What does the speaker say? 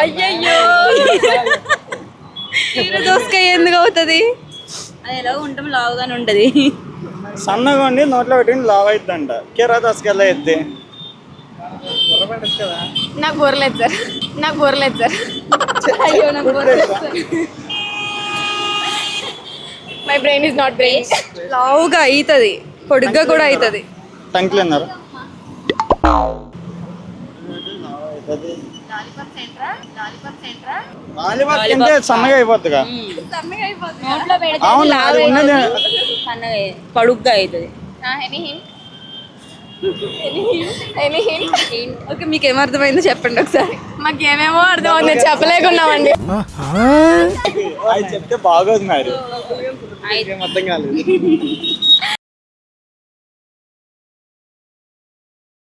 అయ్యయ్యో హీరో దోసకాయ ఎందుకు అవుతుంది? అది ఎలా ఉంటాం లావుగానే ఉంటది. సన్నగా ఉండి నోట్లో పెట్టుకుని లావ్ అవుతుందంట. కీరా దోసకాయ ఎలా ఎత్తే నాకు బోర్లేదు సార్, నాకు బోర్లేదు సార్. అయ్యో నాకు my brain is not brain. లావుగా అవుతుంది, పొడుగ్గా కూడా అవుతుంది. టంకులు అన్నారు. సన్నగా అయిపోద్దిగా. అవును అది ఉన్నది. పొడుగ్గా అవుతుంది. ఓకే, మీకు ఏమర్థమైందో చెప్పండి ఒకసారి. మాకు ఏమేమో అర్థమవుతుంది, చెప్పలేకున్నామండి. అది చెప్తే బాగోదు మరి. అర్థం కాలేదు.